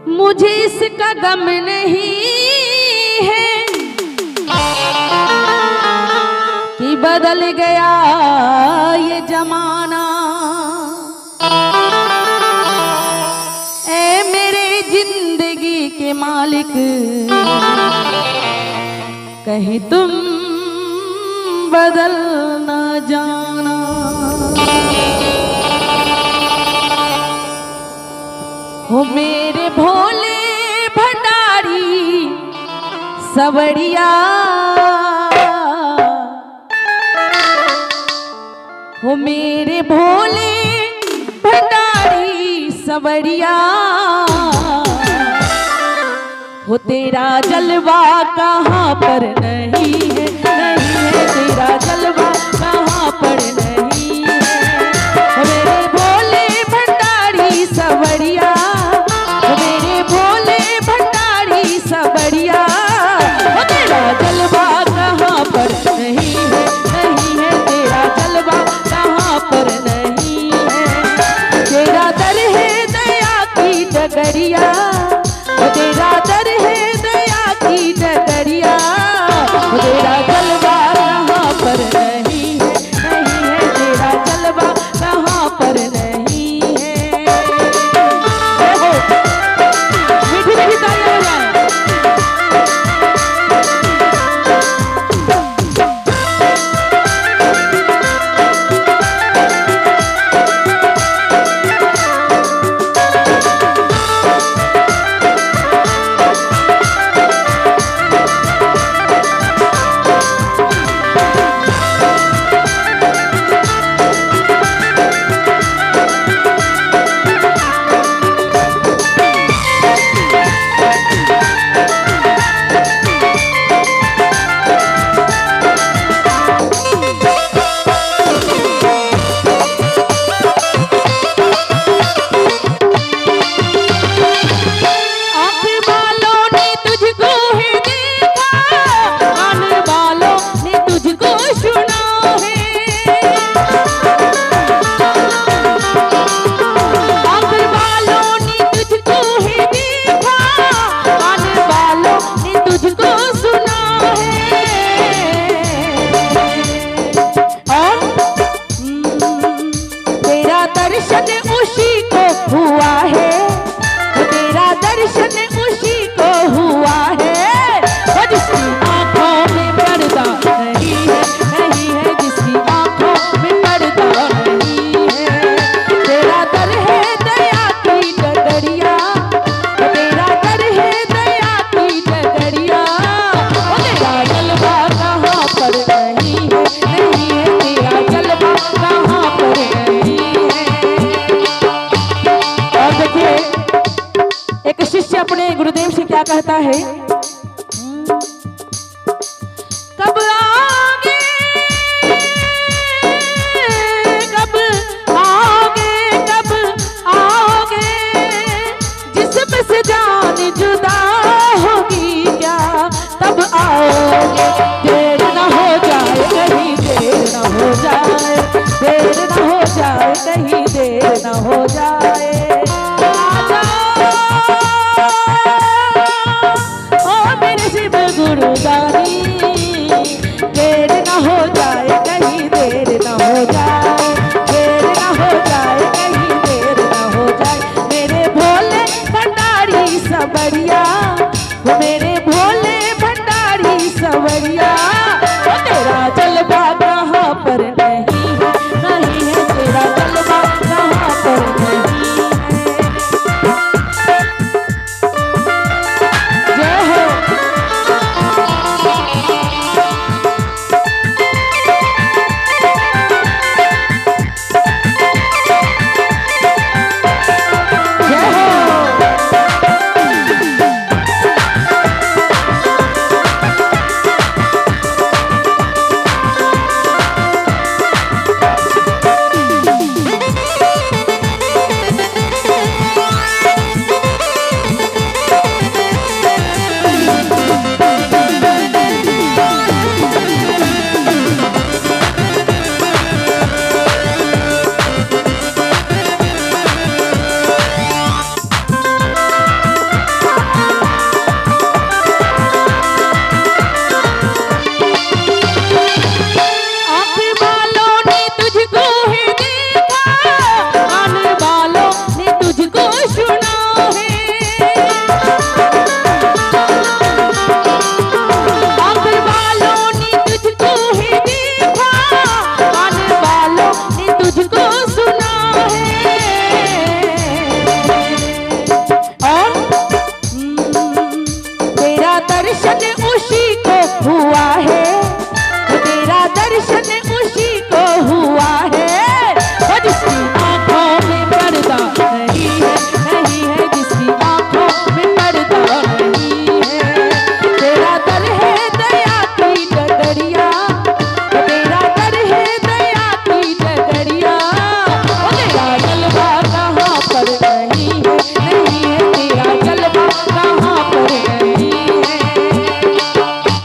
मुझे इसका गम नहीं है कि बदल गया ये जमाना। ऐ मेरे जिंदगी के मालिक, कहीं तुम बदल ना जाना। हो मेरे भोले भंडारी सवरिया, हो मेरे भोले भंडारी सवरिया, हो तेरा जलवा कहाँ पर नहीं है, नहीं है तेरा जलवा कहाँ पर नहीं है। हो मेरे भोले भंडारी सवरिया, हो मेरे भोले भंडारी सवरिया, हो तेरा जलवा कहाँ पर नहीं है, नहीं है तेरा जलवा कहाँ पर नहीं है। तेरा दर है दया की डगरिया, तेरा दर है दया की डगरिया, तेरा जलवा कहाँ पर नहीं है, नहीं है तेरा जलवा कहाँ पर नहीं है। मीठी मीठी तालियां बजाएं। अपने गुरुदेव से क्या कहता है।